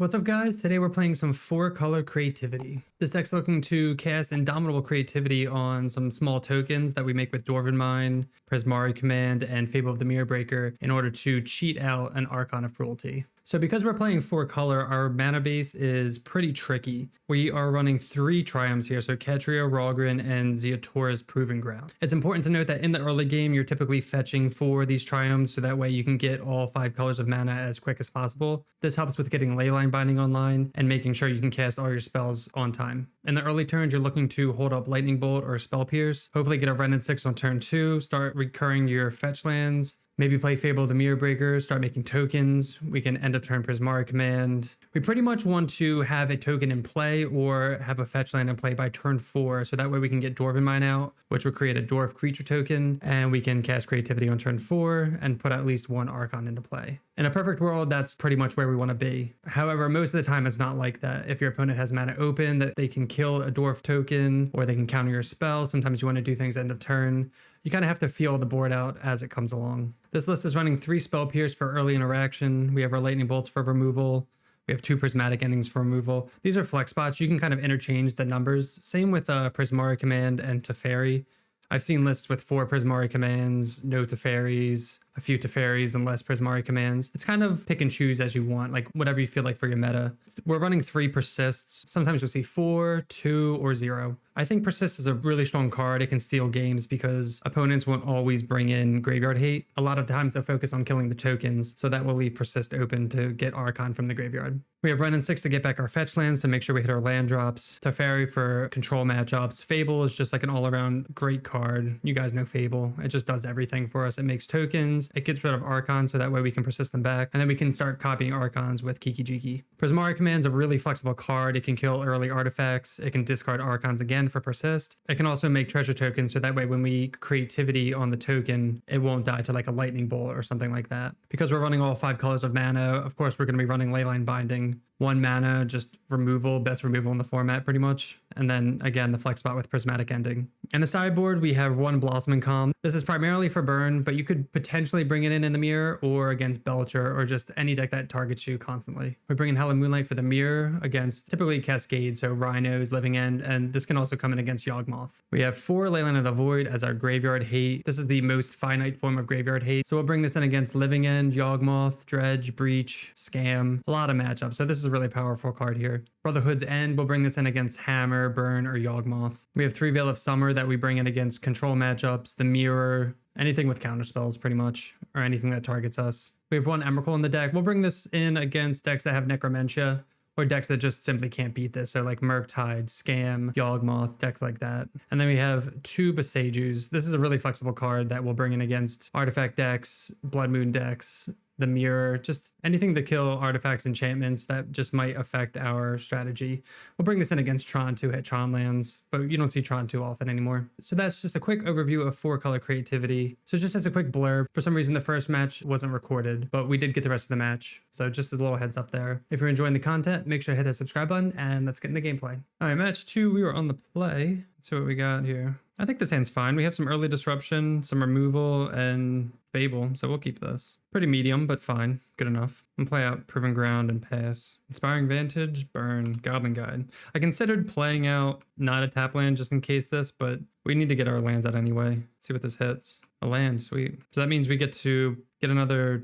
What's up guys? Today we're playing some 4-color creativity. This deck's looking to cast Indomitable Creativity on some small tokens that we make with Dwarven Mine, Prismari Command, and Fable of the Mirrorbreaker in order to cheat out an Archon of Cruelty. So because we're playing 4-color, our mana base is pretty tricky. We are running 3 Triumphs here, so Ketria, Rogren, and Zeotora's Proving Ground. It's important to note that in the early game, you're typically fetching for these Triumphs, so that way you can get all 5 colors of mana as quick as possible. This helps with getting Leyline Binding online and making sure you can cast all your spells on time. In the early turns, you're looking to hold up Lightning Bolt or Spell Pierce, hopefully get a Wrenn Six on turn 2, start recurring your fetch lands, maybe play Fable of the Mirrorbreaker, start making tokens. We can end up turn Prismari Command. We pretty much want to have a token in play or have a fetch land in play by turn 4, so that way we can get Dwarven Mine out, which will create a dwarf creature token, and we can cast Creativity on turn 4 and put at least 1 Archon into play. In a perfect world, that's pretty much where we want to be. However, most of the time it's not like that. If your opponent has mana open, that they can kill a dwarf token or they can counter your spell. Sometimes you want to do things end of turn. You kind of have to feel the board out as it comes along. This list is running 3 Spell Pierce for early interaction. We have our Lightning Bolts for removal. We have 2 Prismatic Endings for removal. These are flex spots. You can kind of interchange the numbers. Same with Prismari Command and Teferi. I've seen lists with 4 Prismari Commands, no Teferis, a few Teferis and less Prismari Commands. It's kind of pick and choose as you want, like whatever you feel like for your meta. We're running 3 Persists. Sometimes you'll see 4, 2, or 0. I think Persist is a really strong card. It can steal games because opponents won't always bring in Graveyard Hate. A lot of times they'll focus on killing the tokens, so that will leave Persist open to get Archon from the graveyard. We have Wrenn Six to get back our fetch lands to make sure we hit our land drops. Teferi for control matchups. Fable is just like an all-around great card. You guys know Fable. It just does everything for us. It makes tokens. It gets rid of Archons so that way we can persist them back. And then we can start copying Archons with Kiki Jiki. Prismari Command's a really flexible card. It can kill early artifacts. It can discard Archons again for persist. It can also make treasure tokens so that way when we creativity on the token, it won't die to like a lightning bolt or something like that. Because we're running all 5 colors of mana, of course we're going to be running Leyline Binding. 1 mana, just removal, best removal in the format pretty much. And then again, the flex spot with Prismatic Ending. In the sideboard, we have 1 Blossoming Calm. This is primarily for burn, but you could potentially bring it in the mirror or against Belcher or just any deck that targets you constantly. We bring in Hell and Moonlight for the mirror against typically Cascade, so Rhinos, Living End, and this can also come in against Yawgmoth. We have 4 Leyline of the Void as our Graveyard Hate. This is the most finite form of Graveyard Hate, so we'll bring this in against Living End, Yawgmoth, Dredge, Breach, Scam, a lot of matchups. So this is a really powerful card here. Brotherhood's End, we'll bring this in against Hammer, Burn, or Yawgmoth. We have 3 Veil of Summer that we bring in against control matchups, the Mirror, anything with counterspells pretty much, or anything that targets us. We have 1 Emrakul in the deck. We'll bring this in against decks that have Necromentia, or decks that just simply can't beat this. So like Murktide, Scam, Yawgmoth, decks like that. And then we have 2 Besejus. This is a really flexible card that we'll bring in against artifact decks, Blood Moon decks, the Mirror, just anything to kill artifacts, enchantments that just might affect our strategy. We'll bring this in against Tron to hit Tron lands, but you don't see Tron too often anymore. So that's just a quick overview of 4-color creativity. So just as a quick blurb, for some reason the first match wasn't recorded, but we did get the rest of the match. So just a little heads up there. If you're enjoying the content, make sure to hit that subscribe button and let's get into gameplay. All right, match 2, we were on the play. Let's see what we got here. I think this hand's fine. We have some early disruption, some removal, and Fable, so we'll keep this. Pretty medium, but fine. Good enough. And play out Proving Ground and pass. Inspiring Vantage, burn, Goblin Guide. I considered playing out not a tap land just in case this, but we need to get our lands out anyway. See what this hits. A land, sweet. So that means we get to get another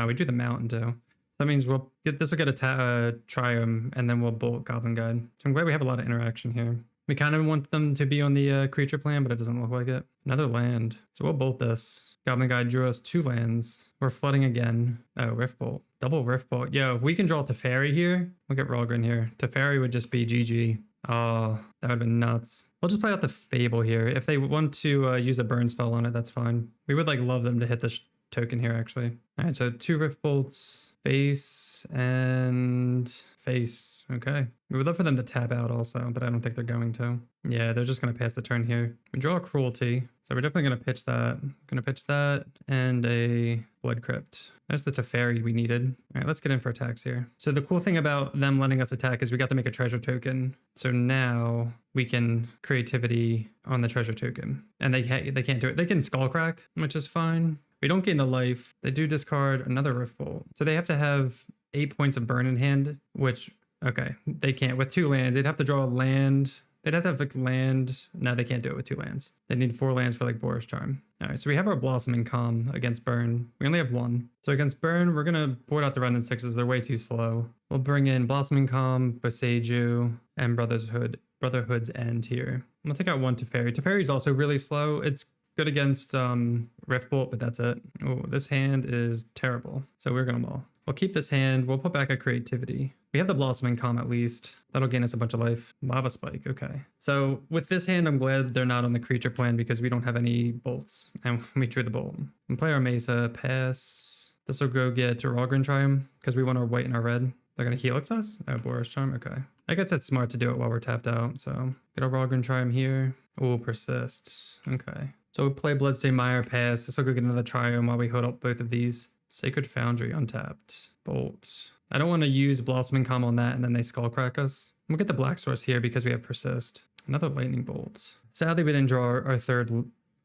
we drew the mountain too. That means we'll get this will get a Triumph, and then we'll bolt Goblin Guide. So I'm glad we have a lot of interaction here. We kind of want them to be on the creature plan, but it doesn't look like it. Another land. So we'll bolt this. Goblin Guide drew us 2 lands. We're flooding again. Oh, Rift Bolt. Double Rift Bolt. Yo, if we can draw Teferi here, we'll get Rogren here. Teferi would just be GG. Oh, that would have been nuts. We'll just play out the Fable here. If they want to use a burn spell on it, that's fine. We would like love them to hit this token here actually. All right, so 2 Rift Bolts, face and face. Okay. We would love for them to tap out also, but I don't think they're going to. Yeah, they're just going to pass the turn here. We draw a Cruelty, so we're definitely going to pitch that. Going to pitch that and a Blood Crypt. There's the Teferi we needed. All right, let's get in for attacks here. So the cool thing about them letting us attack is we got to make a treasure token. So now we can creativity on the treasure token, and they can't do it. They can Skullcrack, which is fine. We don't gain the life. They do discard another Rift Bolt. So they have to have 8 points of burn in hand, which, okay, they can't. With 2 lands, they'd have to draw a land. They'd have to have like land. No, they can't do it with 2 lands. They need 4 lands for like Boros Charm. All right, so we have our Blossoming Calm against burn. We only have 1. So against burn, we're gonna board out the Wrenn Sixes. They're way too slow. We'll bring in Blossoming Calm, Boseiju, and Brotherhood's End here. I'm gonna take out 1 Teferi. Teferi's also really slow. It's good against Riftbolt, but that's it. Oh, this hand is terrible. So we're gonna mull. We'll keep this hand. We'll put back a Creativity. We have the Blossoming Calm at least. That'll gain us a bunch of life. Lava Spike, okay. So with this hand, I'm glad they're not on the creature plan because we don't have any bolts. And we drew the bolt. And play our Mesa, pass. This will go get Rogren Triumph because we want our white and our red. They're gonna Helix us? Oh, Boros Charm, okay. I guess it's smart to do it while we're tapped out, so. Get a Rogren Triumph here. Oh, Persist, okay. So we play Bloodstained Mire, pass. This will go get another Triumph while we hold up both of these. Sacred Foundry, untapped. Bolt. I don't want to use Blossoming Calm on that and then they Skullcrack us. We'll get the Black Source here because we have Persist. Another Lightning Bolt. Sadly, we didn't draw our third,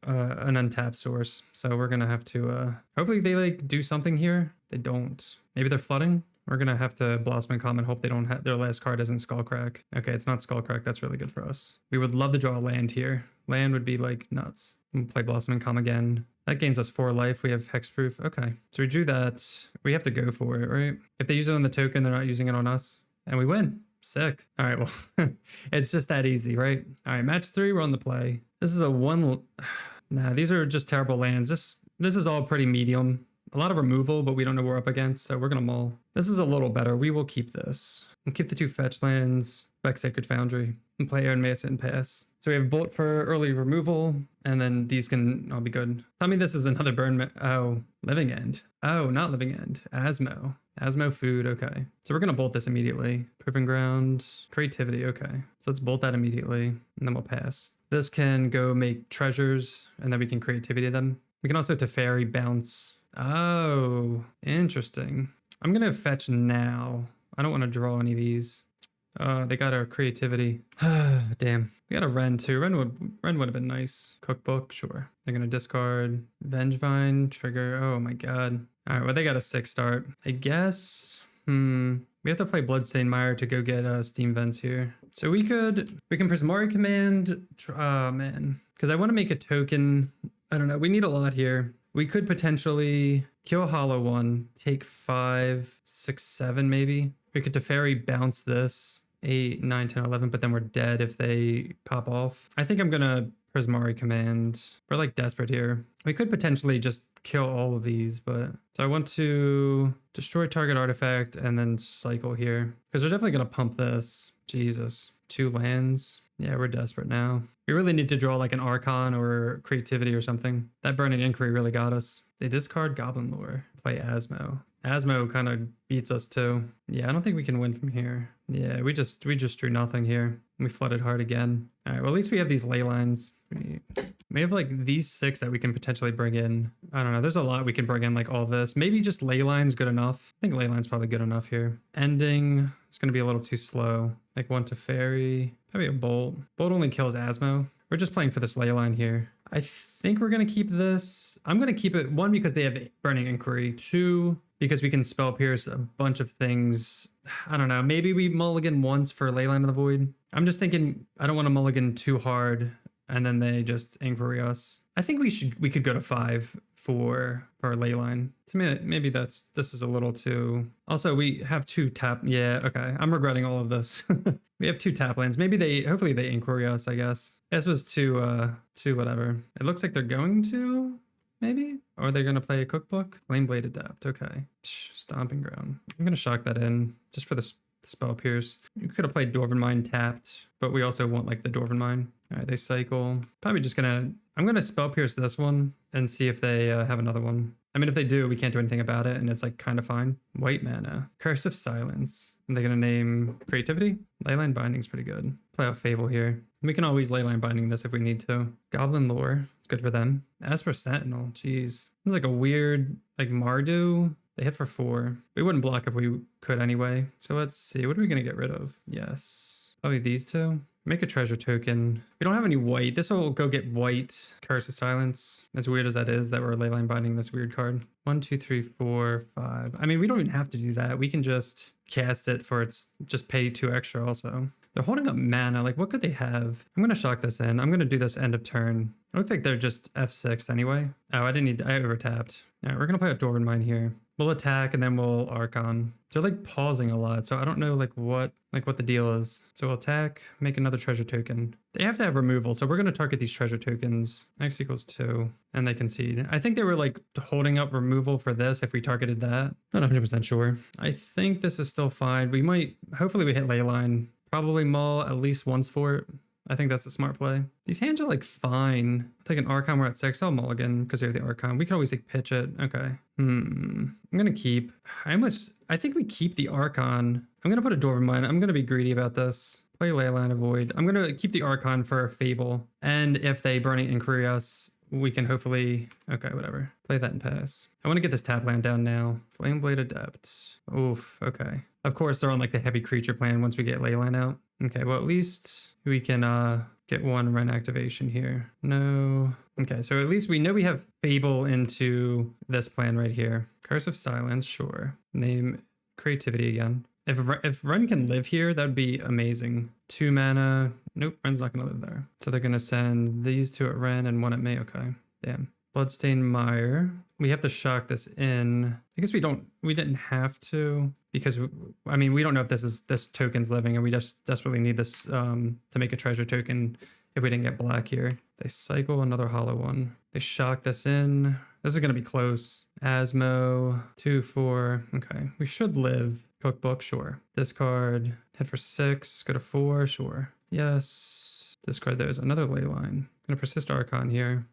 an untapped source. So we're going to have to, hopefully they like do something here. They don't. Maybe they're flooding. We're going to have to Blossoming Calm and hope they don't have, their last card isn't Skullcrack. Okay, it's not Skullcrack. That's really good for us. We would love to draw a land here. Land would be like nuts. We'll play Blossoming Calm again. That gains us 4 life. We have Hexproof. Okay. So we drew that. We have to go for it, right? If they use it on the token, they're not using it on us. And we win. Sick. All right, well, it's just that easy, right? All right, match 3, we're on the play. This is a 1... Nah, these are just terrible lands. This is all pretty medium. A lot of removal, but we don't know what we're up against, so we're going to mull. This is a little better. We will keep this. We'll keep the 2 fetch lands, back Sacred Foundry, and play Iron Mesa and pass. So we have Bolt for early removal, and then these can all be good. Tell me this is another burn. Oh, Living End. Oh, not Living End. Asmo. Asmo food, okay. So we're going to bolt this immediately. Proving Ground, Creativity, okay. So let's bolt that immediately, and then we'll pass. This can go make treasures, and then we can Creativity them. We can also Teferi bounce. Oh, interesting. I'm going to fetch now. I don't want to draw any of these. They got our Creativity. Damn. We got a Wrenn too. Wrenn would have been nice. Cookbook, sure. They're going to discard Vengevine, trigger. Oh my god. All right, well, they got a 6 start. I guess, we have to play Bloodstained Mire to go get Steam Vents here. So we can Prismari Command, man. Because I want to make a token. I don't know. We need a lot here. We could potentially kill Hollow one, take 5, 6, 7 maybe. We could Teferi bounce this 8, 9, 10, 11, but then we're dead if they pop off. I think I'm gonna Prismari Command. We're like desperate here. We could potentially just kill all of these, but so I want to destroy target artifact and then cycle here because they're definitely gonna pump this. Jesus, 2 lands. Yeah, we're desperate now. We really need to draw like an Archon or Creativity or something. That Burning Inquiry really got us. They discard Goblin Lore. Play Asmo. Asmo kind of beats us too. Yeah, I don't think we can win from here. Yeah, we just drew nothing here. We flooded hard again. All right, well, at least we have these ley lines. We have like these 6 that we can potentially bring in. I don't know. There's a lot we can bring in, like all this. Maybe just ley line's good enough. I think ley line's probably good enough here. Ending. It's going to be a little too slow. Like 1 Teferi. Probably a Bolt. Bolt only kills Asmo. We're just playing for this ley line here. I think we're going to keep this. I'm going to keep it, 1, because they have Burning Inquiry. 2, because we can Spell Pierce a bunch of things. I don't know. Maybe we mulligan once for Leyline of the Void. I'm just thinking I don't want to mulligan too hard and then they just Inquiry us. I think we could go to 5 for our Leyline. To me, maybe this is a little too. Also, we have 2 tap. Yeah, okay. I'm regretting all of this. We have 2 tap lands. Maybe hopefully they Inquiry us, I guess. This was too whatever. It looks like they're going to, maybe? Or they're going to play a Cookbook? Flameblade Adapt, okay. Stomping Ground. I'm going to shock that in just for the Spell Pierce. You could have played Dwarven Mine tapped, but we also want like the Dwarven Mine. All right, they cycle. Probably just I'm gonna Spell Pierce this one and see if they have another one. I mean, if they do, we can't do anything about it, and it's like kind of fine. White mana, Curse of Silence. Are they gonna name Creativity? Leyline Binding's pretty good. Play out Fable here. We can always Leyline Binding this if we need to. Goblin Lore, it's good for them. As for Sentinel, geez, it's like a weird like Mardu. They hit for 4. We wouldn't block if we could anyway. So let's see. What are we going to get rid of? Yes. Probably these 2. Make a treasure token. We don't have any white. This will go get white. Curse of Silence. As weird as that is, that we're Leyline Binding this weird card. 1, 2, 3, 4, 5. I mean, we don't even have to do that. We can just cast it for its, just pay 2 extra also. They're holding up mana. Like, what could they have? I'm going to shock this in. I'm going to do this end of turn. It looks like they're just F6 anyway. Oh, I didn't need, I overtapped. All right, we're going to play a Dwarven Mine here. We'll attack and then we'll Archon. They're like pausing a lot, so I don't know like what the deal is. So we'll attack, make another treasure token. They have to have removal, so we're going to target these treasure tokens. X equals 2, and they concede. I think they were like holding up removal for this if we targeted that. Not 100% sure. I think this is still fine. We might, hopefully we hit Leyline. Probably mull at least once for it. I think that's a smart play. These hands are like fine. I'll take an Archon, we're at 6. I'll mulligan because we have the Archon. We can always like pitch it. Okay. I'm gonna keep. I think we keep the Archon. I'm gonna put a Dwarven Mine. I'm gonna be greedy about this. Play Leyline Avoid. I'm gonna keep the Archon for Fable. And if they Burning Inquiry us, we can hopefully, okay, whatever. Play that and pass. I want to get this tap land down now. Flameblade Adept. Oof, okay. Of course, they're on like the heavy creature plan once we get Leyline out. Okay, well, at least we can get 1 Wrenn activation here. No. Okay, so at least we know we have Fable into this plan right here. Curse of Silence, sure. Name Creativity again. If Wrenn can live here, that would be amazing. 2 mana. Nope, Wren's not going to live there. So they're going to send these 2 at Wrenn and 1 at me. Okay, damn. Bloodstained Mire. We have to shock this in. I guess we didn't have to because, I mean, we don't know if this token's living and we just desperately need this to make a treasure token if we didn't get black here. They cycle another hollow one. They shock this in. This is going to be close. Asmo, 2, 4. Okay, we should live. Cookbook, sure. Discard, hit for 6, go to 4, sure. Yes. Discard those. Another Leyline. Gonna persist Archon here.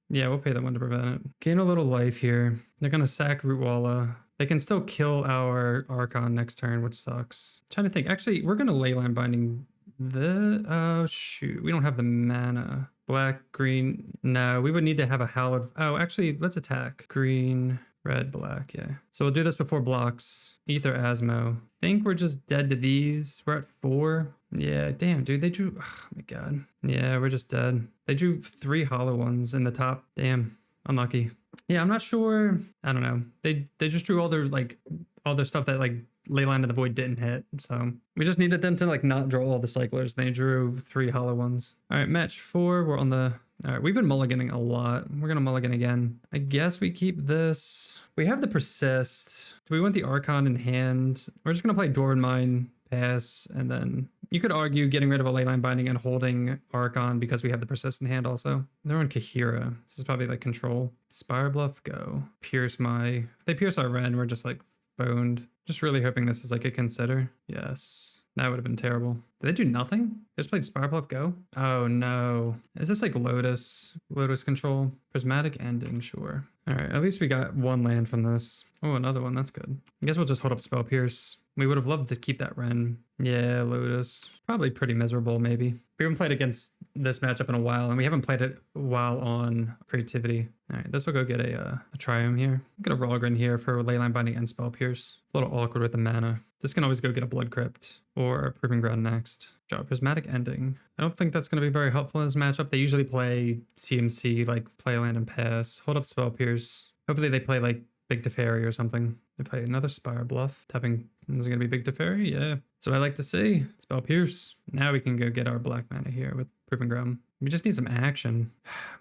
Yeah, we'll pay that 1 to prevent it. Gain a little life here. They're gonna sack Rootwalla. They can still kill our Archon next turn, which sucks. I'm trying to think. Actually, we're gonna Leyline Binding the, oh shoot, we don't have the mana. Black, green, no, we would need to have a hallowed, oh, actually, let's attack. Green, red, black, yeah. So we'll do this before blocks. Ether, Asmo. Think we're just dead to these. We're at 4. Yeah, damn, dude, they drew, oh my god. Yeah, we're just dead. They drew 3 hollow ones in the top. Damn, unlucky. Yeah, I'm not sure. I don't know. They just drew all their stuff that like Leyline of the Void didn't hit. So we just needed them to like not draw all the cyclers. They drew 3 hollow ones. All right, match 4. We're on the, all right, we've been mulliganing a lot. We're gonna mulligan again. I guess we keep this. We have the persist. Do we want the Archon in hand? We're just gonna play Dwarven Mine, pass, and then you could argue getting rid of a Leyline Binding and holding Archon because we have the persist in hand also. They're on Kahira. This is probably like control. Spire Bluff, go. Pierce my, if they pierce our Wrenn, we're just like boned. Just really hoping this is like a consider. Yes. That would have been terrible. Did they do nothing? They just played Spire Bluff, go? Oh no. Is this like Lotus? Lotus control? Prismatic Ending, sure. All right, at least we got 1 land from this. Oh, another one, that's good. I guess we'll just hold up Spell Pierce. We would have loved to keep that Wrenn. Yeah, Lotus. Probably pretty miserable, maybe. We haven't played against this matchup in a while, and we haven't played it while on Creativity. All right, this will go get a Triumph here. Get a Rogren here for Leyline Binding and Spell Pierce. It's a little awkward with the mana. This can always go get a Blood Crypt or a Proving Ground next. Draw Prismatic Ending. I don't think that's going to be very helpful in this matchup. They usually play CMC, like play land and pass. Hold up Spell Pierce. Hopefully they play like Big Teferi or something. They play another Spire Bluff. Tapping, is it going to be Big Teferi? Yeah. So I like to see. Spell Pierce. Now we can go get our black mana here with Proving Ground. We just need some action.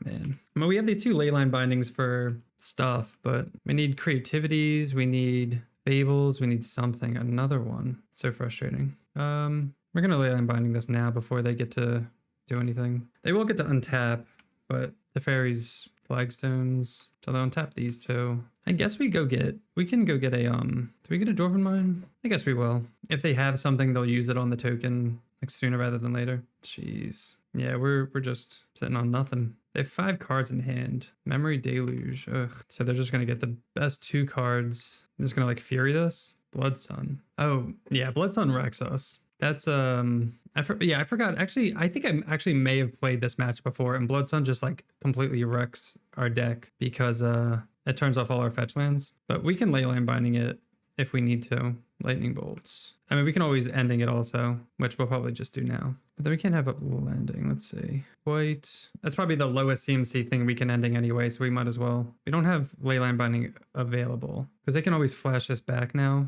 Man. I mean, we have these 2 Leyline Bindings for stuff, but we need creativities. We need fables. We need something. Another one. So frustrating. We're going to Leyline Binding this now before they get to do anything. They will get to untap, but the fairies flagstones. So they'll untap these 2. I guess we can go get a, do we get a Dwarven Mine? I guess we will. If they have something, they'll use it on the token like sooner rather than later. Jeez. Yeah, we're just sitting on nothing. They have 5 cards in hand. Memory Deluge. Ugh. So they're just going to get the best 2 cards. They're just going to like Fury this. Blood Sun. Oh, yeah, Blood Sun wrecks us. That's, I forgot. Actually, I think I actually may have played this match before, and Blood Sun just like completely wrecks our deck because it turns off all our fetch lands. But we can Leyline Binding it if we need to. Lightning bolts. I mean, we can always ending it also, which we'll probably just do now. But then we can't have a landing. Let's see. White. That's probably the lowest CMC thing we can ending anyway, so we might as well. We don't have Leyline Binding available because they can always flash this back now.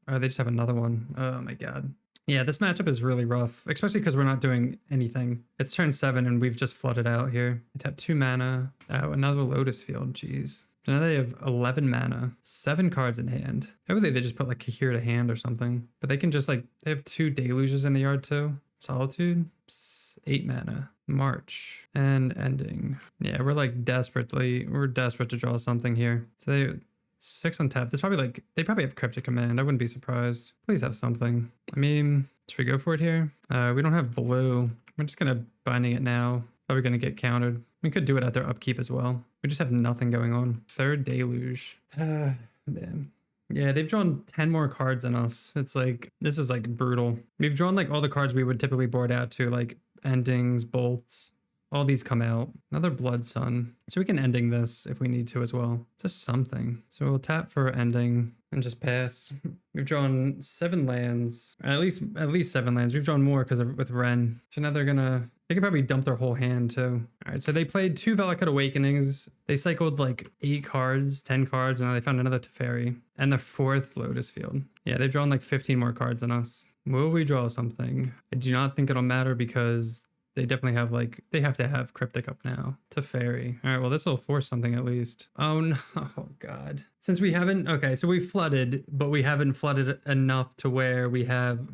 Oh, they just have another one. Oh my god. Yeah, this matchup is really rough, especially because we're not doing anything. It's turn 7 and we've just flooded out here. I tap 2 mana. Oh, another Lotus Field. Jeez. So now they have 11 mana, 7 cards in hand. Hopefully they just put like here to hand or something. But they can just like, they have 2 Deluges in the yard too. Solitude, 8 mana. March and ending. Yeah, we're desperate to draw something here. So they 6 on tap. This probably like, they probably have Cryptic Command. I wouldn't be surprised. Please have something. I mean, should we go for it here? We don't have blue. We're just gonna binding it now. Probably gonna get countered. We could do it at their upkeep as well. We just have nothing going on. 3rd Deluge. Man. Yeah, they've drawn 10 more cards than us. It's like, this is like brutal. We've drawn like all the cards we would typically board out to, like endings, bolts. All these come out. Another Blood Sun. So we can ending this if we need to as well. Just something. So we'll tap for ending and just pass. We've drawn 7 lands. At least 7 lands. We've drawn more because with Wrenn. So now they can probably dump their whole hand too. All right, so they played 2 Valakut Awakenings. They cycled like 8 cards, 10 cards, and now they found another Teferi. And the 4th Lotus Field. Yeah, they've drawn like 15 more cards than us. Will we draw something? I do not think it'll matter because they definitely have they have to have Cryptic up now. Teferi. All right, well, this will force something at least. Oh no, oh god. Since we haven't, okay, so we flooded, but we haven't flooded enough to where we have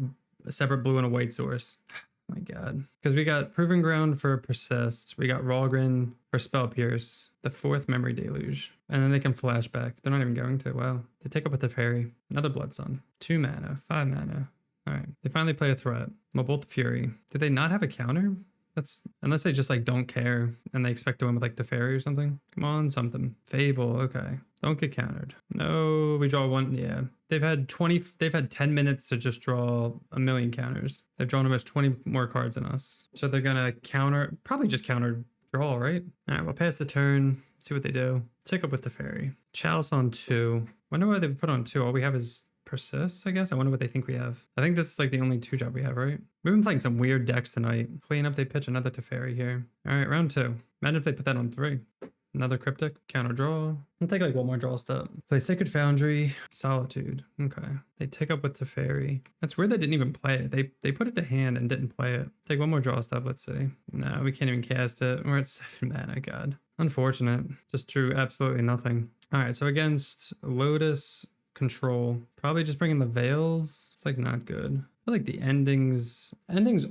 a separate blue and a white source. Oh my god. Because we got Proving Ground for Persist. We got Ralgren for Spell Pierce. The 4th Memory Deluge. And then they can flash back. They're not even going to. Wow. They take up with Teferi. Another Blood Sun. 2 mana. 5 mana. All right. They finally play a threat. Bolt Fury. Do they not have a counter? That's unless they just don't care and they expect to win with Teferi or something. Come on, something. Fable, okay. Don't get countered. No, we draw 1. Yeah. They've had 10 minutes to just draw a million counters. They've drawn almost 20 more cards than us. So they're gonna probably just counter draw, right? All right, we'll pass the turn, see what they do. Take up with Teferi. Chalice on 2. Wonder why they put on 2. All we have is Persist, I guess. I wonder what they think we have. I think this is the only 2 job we have, right? We've been playing some weird decks tonight. Clean up, they pitch another Teferi here. All right, round 2. Imagine if they put that on 3. Another Cryptic, counter draw. I'll take 1 more draw step. Play Sacred Foundry, Solitude. Okay. They take up with Teferi. That's weird they didn't even play it. They put it to hand and didn't play it. Take 1 more draw step, let's see. No, we can't even cast it. We're at 7 mana, god. Unfortunate. Just drew absolutely nothing. All right, so against Lotus Control, probably just bringing the Veils. It's not good. I feel like the endings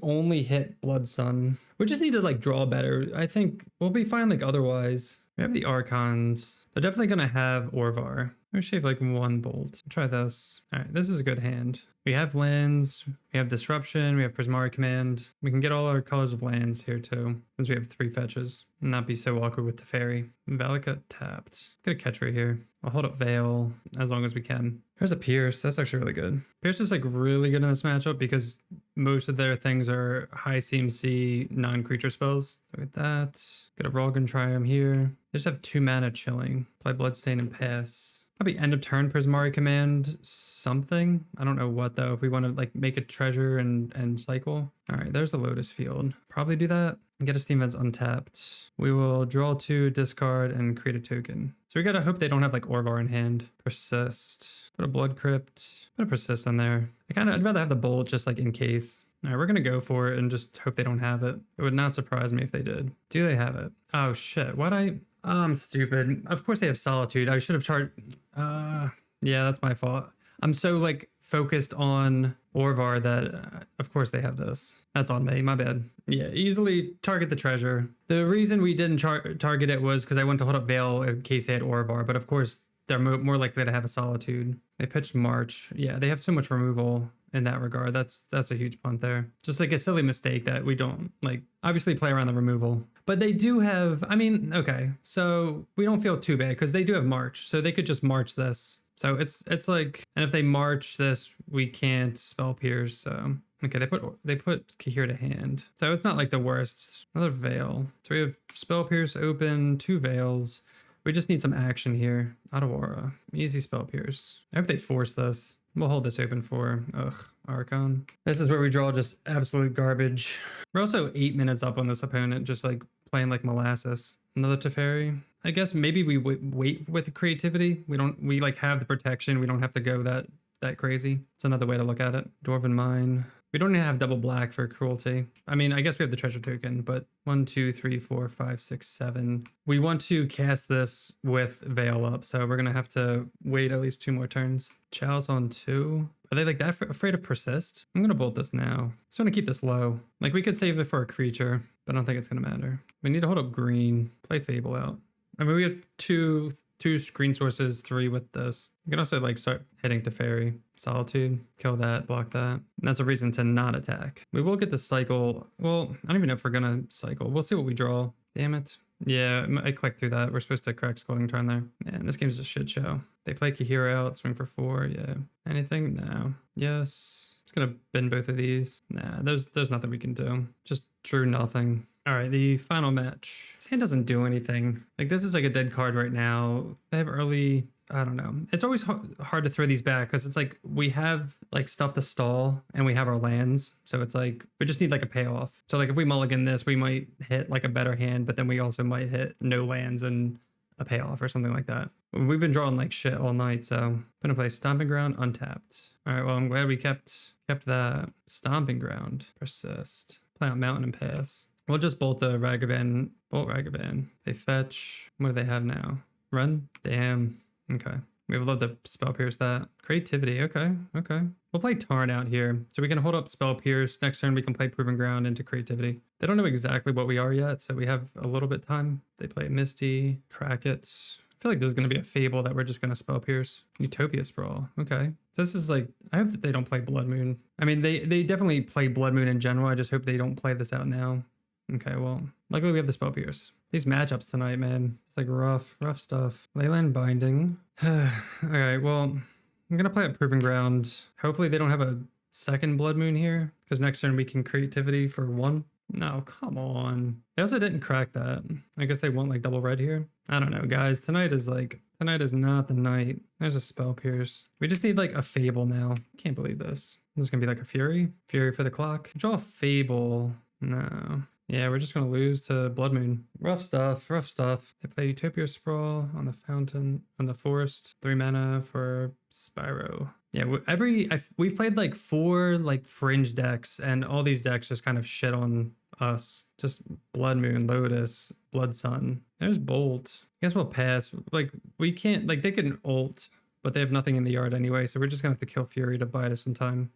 only hit Blood Sun. We just need to draw better. I think we'll be fine otherwise. We have the Archons. They're definitely gonna have Orvar. Maybe shave 1 bolt. Try this. All right, this is a good hand. We have lands, we have Disruption, we have Prismari Command. We can get all our colors of lands here too, since we have 3 fetches. And not be so awkward with Teferi. Valakut tapped. Get a catch right here. I'll hold up Veil as long as we can. Here's a Pierce. That's actually really good. Pierce is really good in this matchup because most of their things are high CMC non-creature spells. So with that, get a Ralgren Triumph here. They just have 2 mana chilling. Play Bloodstain and pass. Probably end of turn Prismari Command something. I don't know what though. If we want to make a treasure and cycle. All right, there's the Lotus Field. Probably do that and get a Steam Vents untapped. We will draw 2, discard, and create a token. So we gotta hope they don't have Orvar in hand. Persist. Put a Blood Crypt. Put a Persist in there. I'd rather have the Bolt just in case. All right, we're gonna go for it and just hope they don't have it. It would not surprise me if they did. Do they have it? Oh shit, I'm stupid. Of course they have Solitude. I should have charged. Yeah, that's my fault. I'm so focused on Orvar that of course they have this. That's on me, my bad. Yeah, easily target the treasure. The reason we didn't target it was because I went to hold up Veil in case they had Orvar, but of course they're more likely to have a Solitude. They pitched March. Yeah, they have so much removal in that regard. That's a huge punt there. Just a silly mistake that we don't obviously play around the removal. But they do have, okay, so we don't feel too bad because they do have March, so they could just March this. So it's and if they March this, we can't Spell Pierce. So okay, they put Kahir to hand, so it's not the worst. Another Veil. So we have Spell Pierce open, 2 Veils. We just need some action here. Otawara. Easy spell pierce. I hope they force this. We'll hold this open for, Archon. This is where we draw just absolute garbage. We're also 8 minutes up on this opponent, just like playing like molasses. Another Teferi. I guess maybe we wait with the creativity. We like have the protection. We don't have to go that crazy. It's another way to look at it. Dwarven Mine. We don't even have double black for cruelty. I mean, I guess we have the treasure token, but 1, 2, 3, 4, 5, 6, 7. We want to cast this with Veil up, so we're gonna have to wait at least 2 more turns. Chalice on 2. Are they like that afraid of persist? I'm gonna bolt this now. Just want to keep this low. Like we could save it for a creature, but I don't think it's gonna matter. We need to hold up green. Play Fable out. I mean, we have two screen sources, 3 with this. You can also like start hitting Teferi. Solitude, kill that, block that. And that's a reason to not attack. We will get the cycle. Well, I don't even know if we're gonna cycle. We'll see what we draw. Damn it. Yeah, I clicked through that. We're supposed to crack Scolding Tarn there. Man, this game's a shit show. They play Kahira out, swing for 4, yeah. Anything? No. Yes. Just gonna bend both of these. Nah, there's nothing we can do. Just drew nothing. All right, the final match. This hand doesn't do anything. Like this is like a dead card right now. They have early, I don't know. It's always hard to throw these back because it's like we have like stuff to stall and we have our lands. So it's like we just need like a payoff. So like if we mulligan this, we might hit like a better hand, but then we also might hit no lands and a payoff or something like that. We've been drawing like shit all night, so I'm gonna play Stomping Ground untapped. All right, well I'm glad we kept that. Stomping Ground, persist. Play out Mountain and pass. We'll just bolt the Ragavan. Bolt Ragavan. They fetch. What do they have now? Run? Damn. Okay. We would love to spell pierce that. Creativity. Okay. Okay. We'll play Tarn out here. So we can hold up spell pierce. Next turn we can play Proven Ground into creativity. They don't know exactly what we are yet, so we have a little bit time. They play Misty, crack it. I feel like this is going to be a Fable that we're just going to spell pierce. Utopia Sprawl. Okay. So this is like, I hope that they don't play Blood Moon. I mean, they definitely play Blood Moon in general. I just hope they don't play this out now. Okay, well, luckily we have the spell pierce. These matchups tonight, man. It's like rough stuff. Leyline Binding. Alright, well, I'm gonna play at Proving Ground. Hopefully they don't have a second Blood Moon here, because next turn we can creativity for 1. No, come on. They also didn't crack that. I guess they want like double red here. I don't know, guys. Tonight is not the night. There's a spell pierce. We just need like a Fable now. Can't believe this. This is gonna be like a Fury. Fury for the clock. Draw a Fable. No. Yeah, we're just going to lose to Blood Moon. Rough stuff, rough stuff. They play Utopia Sprawl on the Fountain, on the Forest. 3 mana for Spyro. Yeah, we've played like 4 like fringe decks, and all these decks just kind of shit on us. Just Blood Moon, Lotus, Blood Sun. There's Bolt. I guess we'll pass. Like, we can't, like, they can ult, but they have nothing in the yard anyway, so we're just going to have to kill Fury to buy us some time.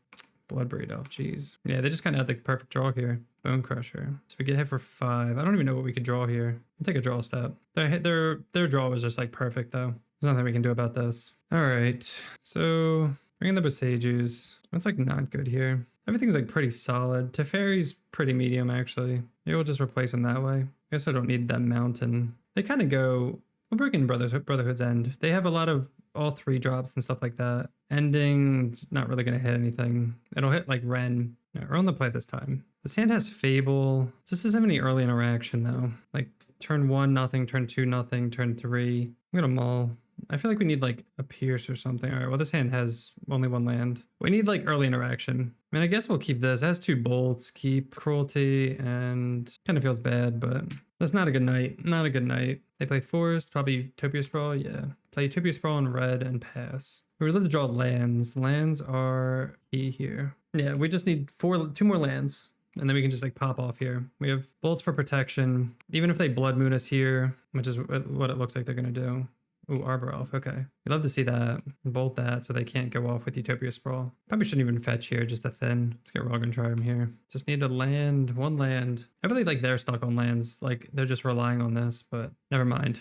Bloodbraid off, jeez. Yeah, they just kind of had the perfect draw here. Bone Crusher. So we get hit for 5. I don't even know what we could draw here. We'll take a draw step. Their draw was just like perfect though. There's nothing we can do about this. All right, so bring in the Boseijus. That's like not good here. Everything's like pretty solid. Teferi's pretty medium actually. Maybe we'll just replace him that way. I guess I don't need that mountain. They kind of go, well, Broken Brotherhood's End. They have a lot of all 3 drops and stuff like that. Ending's not really going to hit anything. It'll hit like Wrenn. No, we're on the play this time. This hand has Fable. Just doesn't have any early interaction though. Like turn 1, nothing. Turn 2, nothing. Turn 3. I'm going to maul. I feel like we need like a Pierce or something. All right, well this hand has only 1 land. We need like early interaction. I mean, I guess we'll keep this. It has 2 bolts. Keep Cruelty, and kind of feels bad, but that's not a good night. Not a good night. They play Forest, probably Utopia Sprawl. Yeah. Play Utopia Sprawl in red and pass. We would love to draw lands. Lands are key here. Yeah, we just need 2 more lands, and then we can just like pop off here. We have bolts for protection. Even if they Blood Moon us here, which is what it looks like they're gonna do. Ooh, Arbor Elf, okay. We'd love to see that. Bolt that so they can't go off with Utopia Sprawl. Probably shouldn't even fetch here, just a thin. Let's get Rog and try him here. Just need a land, 1 land. I really like they're stuck on lands. Like they're just relying on this, but never mind.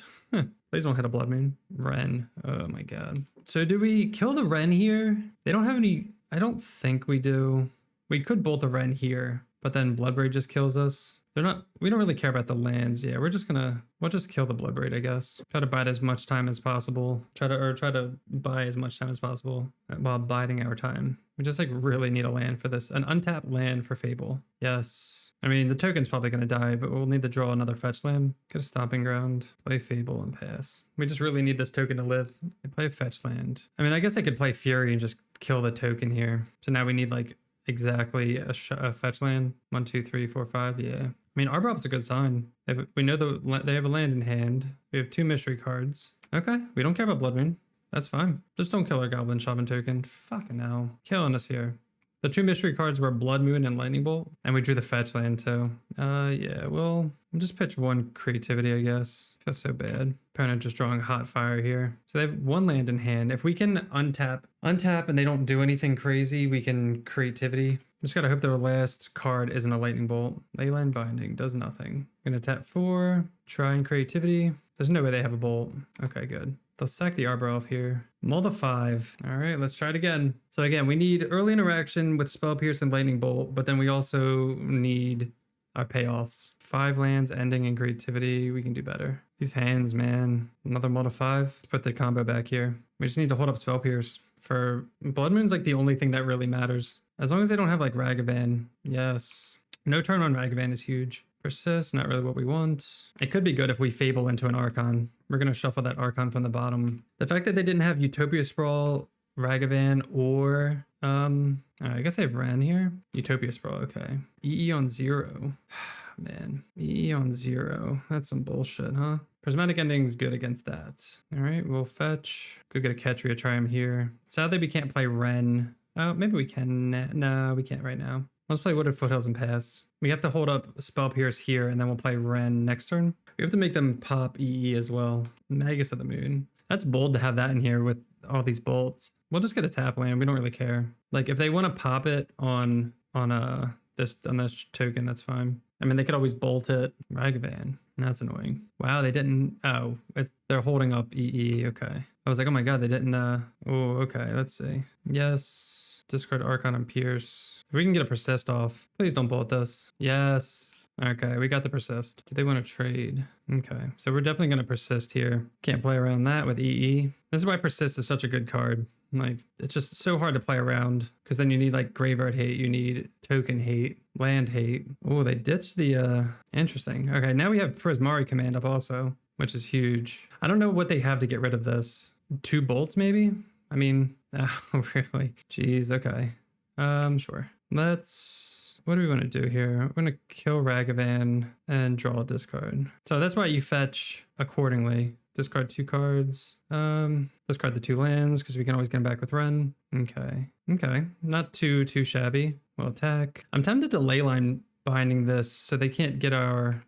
Please don't hit a Blood Moon. Wrenn, oh my god. So do we kill the Wrenn here? They don't have any, I don't think we do. We could bolt the Wrenn here, but then Bloodbraid just kills us. We don't really care about the lands. Yeah, we'll just kill the Bloodbraid, I guess. Try to bide as much time as possible. Try to buy as much time as possible while biding our time. We just like really need a land for this. An untapped land for Fable. Yes. I mean, the token's probably going to die, but we'll need to draw another fetch land. Get a stomping ground, play Fable, and pass. We just really need this token to live. I play a fetch land. I mean, I guess I could play Fury and just kill the token here. So now we need like exactly a fetch land. 1, 2, 3, 4, 5. Yeah. I mean, Arbrop's a good sign. We know they have a land in hand. We have 2 mystery cards. Okay, we don't care about Blood Moon. That's fine. Just don't kill our Goblin Shaman token. Fucking hell. Killing us here. The 2 mystery cards were Blood Moon and Lightning Bolt. And we drew the fetch land too. Yeah, well, we'll just pitch 1 creativity, I guess. Feels so bad. Opponent just drawing hot fire here. So they have 1 land in hand. If we can untap and they don't do anything crazy, we can creativity. Just gotta hope their last card isn't a Lightning Bolt. Leyline Binding does nothing. Gonna tap 4, try and creativity. There's no way they have a bolt. Okay, good. They'll sack the Arbor Elf here. Mull the 5. All right, let's try it again. So again, we need early interaction with Spell Pierce and Lightning Bolt, but then we also need our payoffs. 5 lands ending in creativity. We can do better. These hands, man. Another Mull to 5. Put the combo back here. We just need to hold up Spell Pierce. For Blood Moon's like the only thing that really matters. As long as they don't have like Ragavan. Yes. No turn on Ragavan is huge. Persist, not really what we want. It could be good if we Fable into an Archon. We're going to shuffle that Archon from the bottom. The fact that they didn't have Utopia Sprawl, Ragavan, or I guess they have Wrenn here. Utopia Sprawl, okay. EE on 0. Man, EE on 0. That's some bullshit, huh? Prismatic Ending's good against that. All right, we'll fetch. Go get a Ketria, try him here. Sadly, we can't play Wrenn. Oh, maybe we can. No, we can't right now. Let's play Wooded Foothills and pass. We have to hold up Spell Pierce here, and then we'll play Wrenn next turn. We have to make them pop EE as well. Magus of the Moon. That's bold to have that in here with all these bolts. We'll just get a tap land. We don't really care. Like if they want to pop it on this token, that's fine. I mean, they could always bolt it. Ragavan. That's annoying. Wow, they didn't. Oh, they're holding up EE. Okay. I was like, oh my god, they didn't. Oh, okay. Let's see. Yes. Discard Archon and Pierce. If we can get a persist off, please don't bolt this. Yes. Okay, we got the persist. Do they want to trade? Okay, so we're definitely going to persist here. Can't play around that with EE. This is why persist is such a good card. Like, it's just so hard to play around because then you need like Graveyard Hate, you need Token Hate, Land Hate. Oh, they ditched the, interesting. Okay, now we have Prismari Command up also, which is huge. I don't know what they have to get rid of this. 2 bolts maybe? I mean, oh, really? Jeez, okay. Sure. What do we want to do here? We're going to kill Ragavan and draw a discard. So that's why you fetch accordingly. Discard 2 cards. Discard the 2 lands because we can always get them back with Wrenn. Okay. Okay. Not too shabby. We'll attack. I'm tempted to Leyline Binding this so they can't get our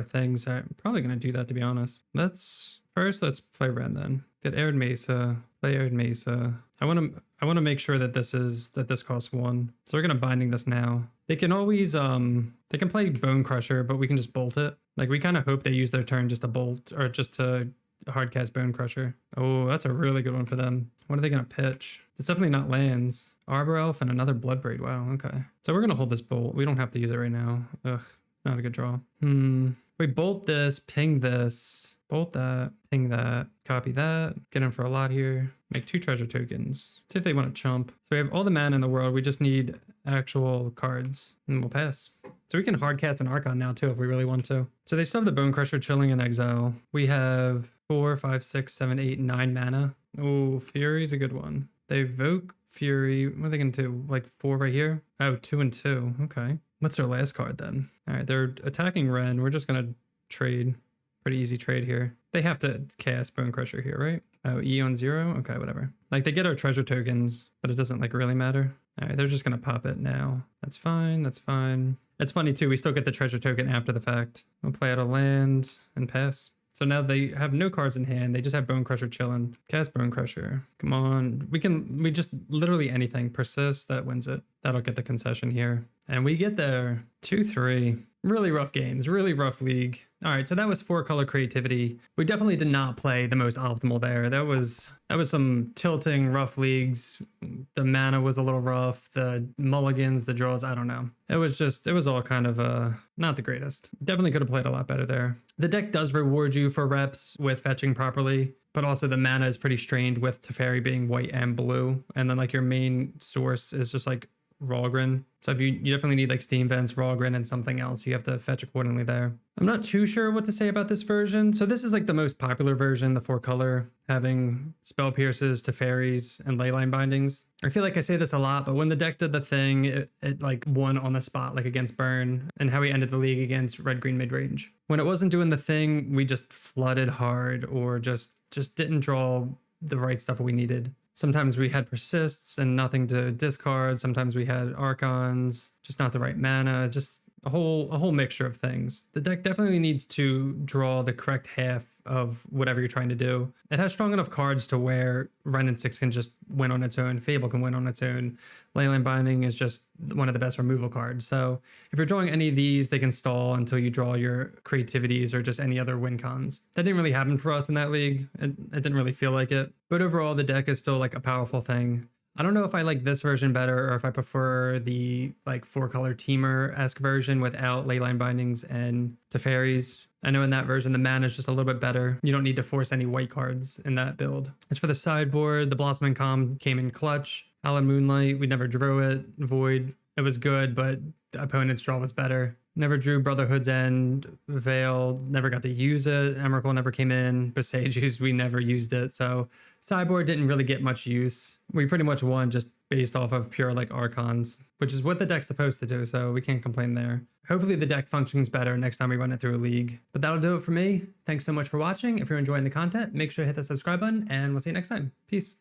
things. I'm probably going to do that, to be honest. Let's play Wrenn then. Get Arid Mesa. Play Arid Mesa. I want to make sure that this costs 1. So we're gonna binding this now. They can always they can play Bone Crusher, but we can just bolt it. Like we kind of hope they use their turn just to bolt or just to hardcast Bone Crusher. Oh, that's a really good one for them. What are they gonna pitch? It's definitely not lands. Arbor Elf and another Bloodbraid. Wow. Okay. So we're gonna hold this bolt. We don't have to use it right now. Ugh. Not a good draw. We bolt this, ping this, bolt that, ping that, copy that, get in for a lot here, make 2 treasure tokens. See if they want to chump. So we have all the mana in the world. We just need actual cards and we'll pass. So we can hardcast an Archon now too if we really want to. So they still have the Bone Crusher chilling in exile. We have 4, 5, 6, 7, 8, 9 mana. Oh, Fury's a good one. They evoke Fury. What are they going to do? Like 4 right here? Oh, 2 and 2. Okay. What's their last card then? All right, they're attacking Wrenn. We're just going to trade. Pretty easy trade here. They have to cast Bone Crusher here, right? Oh, E on 0? Okay, whatever. Like they get our treasure tokens, but it doesn't like really matter. All right, they're just going to pop it now. That's fine. That's fine. It's funny too. We still get the treasure token after the fact. We'll play out a land and pass. So now they have no cards in hand. They just have Bone Crusher chilling. Cast Bone Crusher. Come on. We just literally anything. Persist. That wins it. That'll get the concession here. And we get there. 2-3. Really rough games, really rough league. All right, so that was 4-color creativity. We definitely did not play the most optimal there. That was some tilting, rough leagues. The mana was a little rough. The mulligans, the draws, I don't know. It was all kind of not the greatest. Definitely could have played a lot better there. The deck does reward you for reps with fetching properly, but also the mana is pretty strained with Teferi being white and blue. And then like your main source is just like Ralgren. So if you definitely need like Steam Vents, Ralgren, and something else, you have to fetch accordingly there. I'm not too sure what to say about this version. So this is like the most popular version, the 4-color, having Spell Pierces, Teferis, and Leyline Bindings. I feel like I say this a lot, but when the deck did the thing, it like won on the spot, like against Burn, and how we ended the league against Red-Green Midrange. When it wasn't doing the thing, we just flooded hard or just didn't draw the right stuff we needed. Sometimes we had persists and nothing to discard. Sometimes we had Archons, just not the right mana. Just a whole mixture of things. The deck definitely needs to draw the correct half of whatever you're trying to do. It has strong enough cards to where Wrenn Six can just win on its own. Fable can win on its own. Leyline Binding is just one of the best removal cards. So if you're drawing any of these, they can stall until you draw your creativities or just any other win cons. That didn't really happen for us in that league. It didn't really feel like it. But overall, the deck is still like a powerful thing. I don't know if I like this version better or if I prefer the like 4-color Teamer-esque version without Leyline Bindings and Teferis. I know in that version, the mana is just a little bit better. You don't need to force any white cards in that build. As for the sideboard, the Blossom and Calm came in clutch. Alan Moonlight, we never drew it. Void, it was good, but the opponent's draw was better. Never drew Brotherhood's End. Veil, never got to use it. Emrakul never came in. Besages, we never used it. So sideboard didn't really get much use. We pretty much won just based off of pure like Archons, which is what the deck's supposed to do, so we can't complain there. Hopefully the deck functions better next time we run it through a league. But that'll do it for me. Thanks so much for watching. If you're enjoying the content, make sure to hit the subscribe button, and we'll see you next time. Peace.